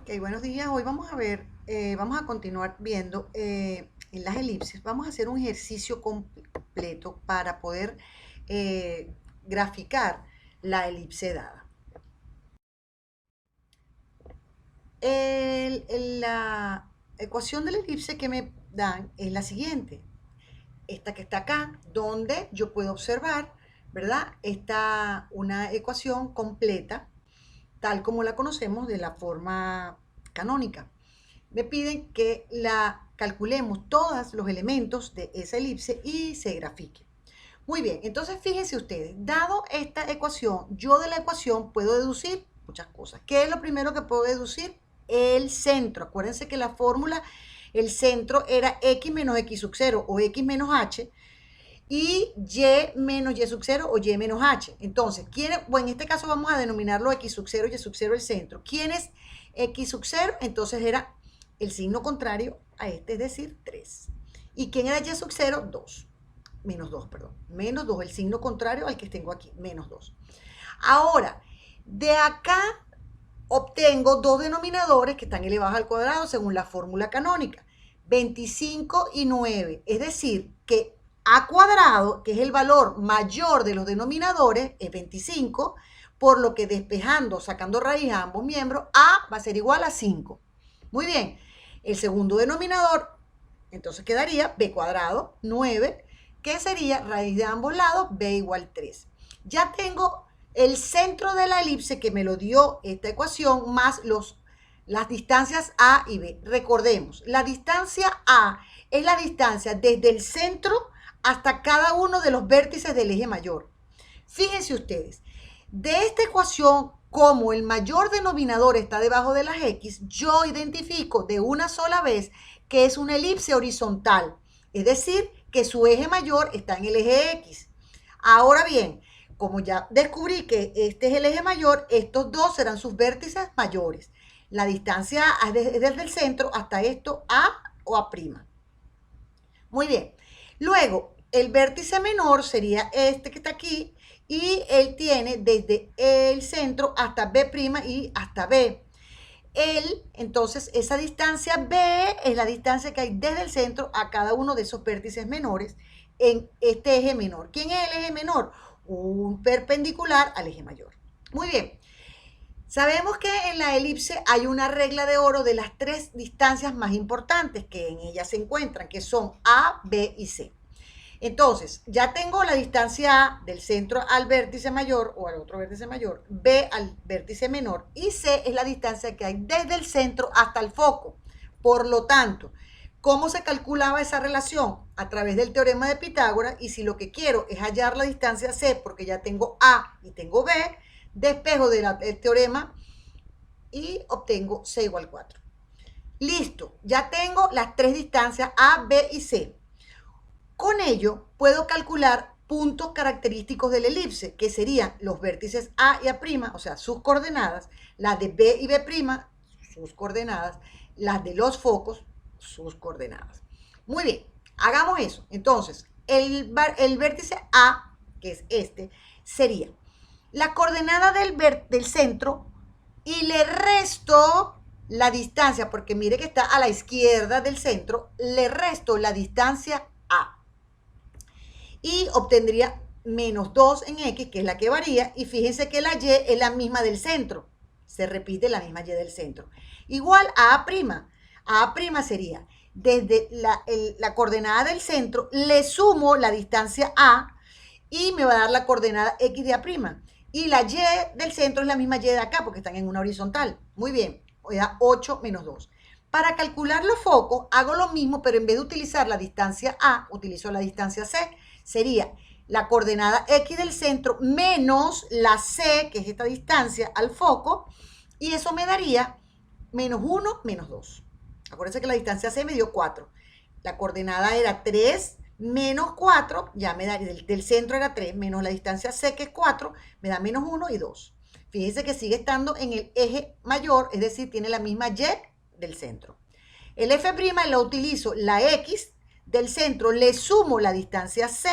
Ok, buenos días. Hoy vamos a ver, vamos a continuar viendo en las elipses. Vamos a hacer un ejercicio completo para poder graficar la elipse dada. La ecuación de la elipse que me dan es la siguiente. Esta que está acá, donde yo puedo observar, ¿verdad? Está una ecuación completa, tal como la conocemos de la forma canónica. Me piden que la calculemos todos los elementos de esa elipse y se grafique. Muy bien, entonces fíjense ustedes, dado esta ecuación, yo de la ecuación puedo deducir muchas cosas. ¿Qué es lo primero que puedo deducir? El centro. Acuérdense que la fórmula, el centro era x menos x sub 0 o x menos h y y menos y sub 0 o y menos h. Entonces, bueno, en este caso vamos a denominarlo x sub 0 y sub 0 el centro. ¿Quién es x sub 0? Entonces era el signo contrario a este, es decir, 3. ¿Y quién era y sub 0? 2. Menos 2, perdón. Menos 2, el signo contrario al que tengo aquí, menos 2. Ahora, de acá obtengo dos denominadores que están elevados al cuadrado según la fórmula canónica. 25 y 9. Es decir, que a cuadrado, que es el valor mayor de los denominadores, es 25, por lo que despejando, sacando raíz a ambos miembros, a va a ser igual a 5. Muy bien, el segundo denominador, entonces quedaría b cuadrado, 9, que sería raíz de ambos lados, b igual 3. Ya tengo el centro de la elipse que me lo dio esta ecuación más las distancias A y B. Recordemos, la distancia A es la distancia desde el centro hasta cada uno de los vértices del eje mayor. Fíjense ustedes, de esta ecuación, como el mayor denominador está debajo de las X, yo identifico de una sola vez que es una elipse horizontal, es decir, que su eje mayor está en el eje X. Ahora bien, como ya descubrí que este es el eje mayor, estos dos serán sus vértices mayores. La distancia es desde el centro hasta esto, A o A'. Muy bien. Luego, el vértice menor sería este que está aquí y él tiene desde el centro hasta B' y hasta B. Entonces, esa distancia B es la distancia que hay desde el centro a cada uno de esos vértices menores en este eje menor. ¿Quién es el eje menor? Un perpendicular al eje mayor. Muy bien. Sabemos que en la elipse hay una regla de oro de las tres distancias más importantes que en ella se encuentran, que son A, B y C. Entonces, ya tengo la distancia A del centro al vértice mayor o al otro vértice mayor, B al vértice menor y C es la distancia que hay desde el centro hasta el foco. Por lo tanto, ¿cómo se calculaba esa relación? A través del teorema de Pitágoras, y si lo que quiero es hallar la distancia C porque ya tengo A y tengo B, despejo del teorema y obtengo C igual 4. Listo, ya tengo las tres distancias A, B y C. Con ello, puedo calcular puntos característicos de la elipse, que serían los vértices A y A', o sea, sus coordenadas, las de B y B', sus coordenadas, las de los focos, sus coordenadas. Muy bien, hagamos eso. Entonces, el vértice A, que es este, sería la coordenada del centro y le resto la distancia, porque mire que está a la izquierda del centro, le resto la distancia A y obtendría menos 2 en X, que es la que varía, y fíjense que la Y es la misma del centro, se repite la misma Y del centro. Igual a A'. A' sería, desde la coordenada del centro, le sumo la distancia A y me va a dar la coordenada X de A'. Y la Y del centro es la misma Y de acá, porque están en una horizontal. Muy bien, voy a 8 menos 2. Para calcular los focos, hago lo mismo, pero en vez de utilizar la distancia A, utilizo la distancia C. Sería la coordenada X del centro menos la C, que es esta distancia al foco, y eso me daría menos 1, menos 2. Acuérdense que la distancia C me dio 4. La coordenada era 3 menos 4, ya me da, del centro era 3, menos la distancia C, que es 4, me da menos 1 y 2. Fíjense que sigue estando en el eje mayor, es decir, tiene la misma Y del centro. El F' lo utilizo la X del centro, le sumo la distancia C,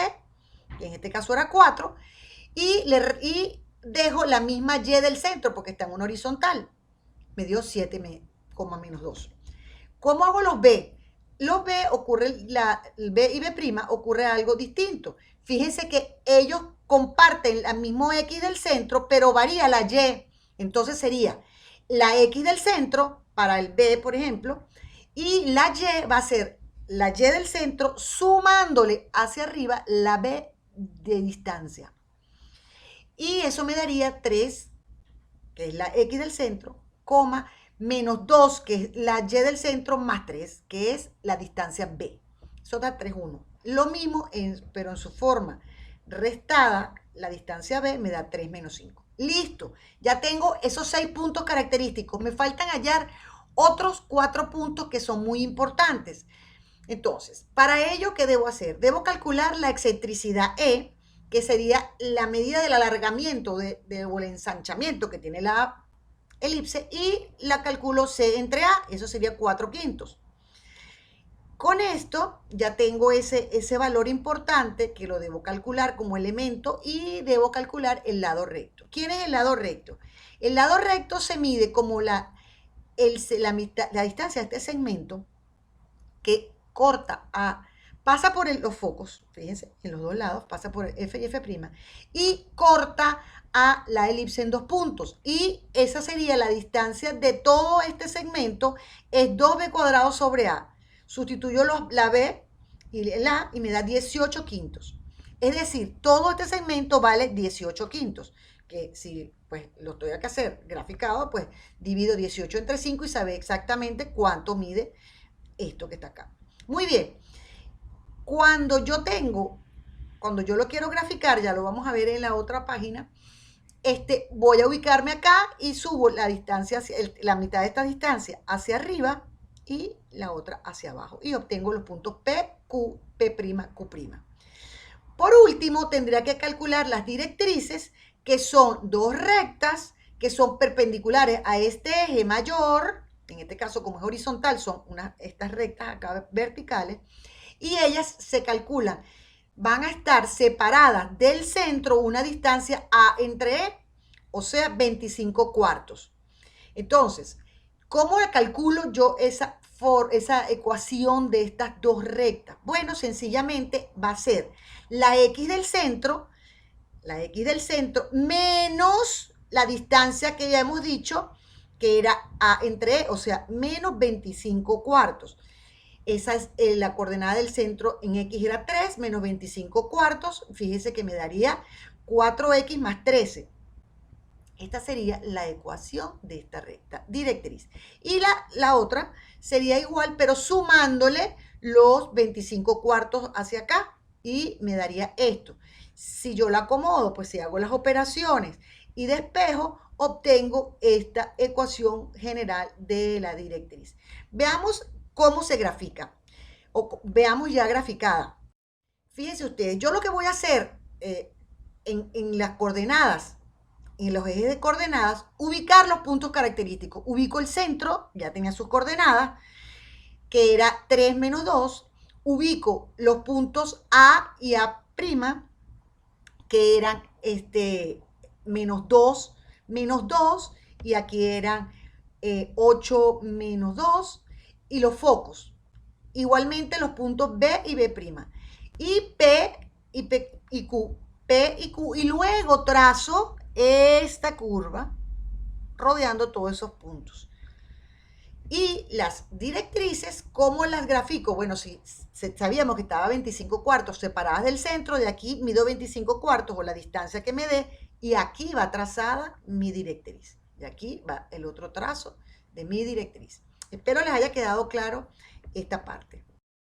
que en este caso era 4, y dejo la misma Y del centro porque está en una horizontal. Me dio 7 menos 2. ¿Cómo hago los B? Los B ocurre, el B y B' ocurre algo distinto. Fíjense que ellos comparten el mismo X del centro, pero varía la Y. Entonces sería la X del centro para el B, por ejemplo, y la Y va a ser la Y del centro sumándole hacia arriba la B de distancia. Y eso me daría 3, que es la X del centro, coma, menos 2, que es la Y del centro, más 3, que es la distancia B. Eso da 3, 1. Lo mismo, pero en su forma restada, la distancia B me da 3 menos 5. Listo, ya tengo esos 6 puntos característicos. Me faltan hallar otros 4 puntos que son muy importantes. Entonces, para ello, ¿qué debo hacer? Debo calcular la excentricidad E, que sería la medida del alargamiento o el ensanchamiento que tiene la elipse, y la calculo C entre A, eso sería 4/5. Con esto ya tengo ese valor importante que lo debo calcular como elemento y debo calcular el lado recto. ¿Quién es el lado recto? El lado recto se mide como la distancia de este segmento que pasa por los focos, fíjense, en los dos lados, pasa por F y F', y corta a la elipse en 2 puntos. Y esa sería la distancia de todo este segmento, es 2b cuadrado sobre A. Sustituyo la B y el A y me da 18/5. Es decir, todo este segmento vale 18/5. Que si pues lo estoy que hacer graficado, pues divido 18 entre 5 y sabe exactamente cuánto mide esto que está acá. Muy bien. Cuando yo lo quiero graficar, ya lo vamos a ver en la otra página, voy a ubicarme acá y subo la distancia, la mitad de esta distancia hacia arriba y la otra hacia abajo. Y obtengo los puntos P, Q, P', Q'. Por último, tendría que calcular las directrices, que son dos rectas, que son perpendiculares a este eje mayor. En este caso, como es horizontal, son estas rectas acá verticales, y ellas se calculan, van a estar separadas del centro una distancia A entre E, o sea, 25/4. Entonces, ¿cómo calculo yo esa ecuación de estas dos rectas? Bueno, sencillamente va a ser la X del centro menos la distancia que ya hemos dicho, que era A entre E, o sea, menos 25/4. Esa es la coordenada del centro en X era 3, menos 25/4. Fíjese que me daría 4X más 13. Esta sería la ecuación de esta recta directriz. Y la otra sería igual, pero sumándole los 25/4 hacia acá, y me daría esto. Si yo la acomodo, pues si hago las operaciones y despejo, obtengo esta ecuación general de la directriz. Veamos cómo se grafica, o veamos ya graficada. Fíjense ustedes, yo lo que voy a hacer en las coordenadas, en los ejes de coordenadas, ubicar los puntos característicos. Ubico el centro, ya tenía sus coordenadas, que era 3 menos 2. Ubico los puntos A y A', que eran menos 2, y aquí eran 8 menos 2, y los focos. Igualmente los puntos B y B'. Y P y Q. P y Q. Y luego trazo esta curva rodeando todos esos puntos. Y las directrices, ¿cómo las grafico? Bueno, si sabíamos que estaba 25/4 separadas del centro, de aquí mido 25/4 o la distancia que me dé, y aquí va trazada mi directriz. Y aquí va el otro trazo de mi directriz. Espero les haya quedado claro esta parte.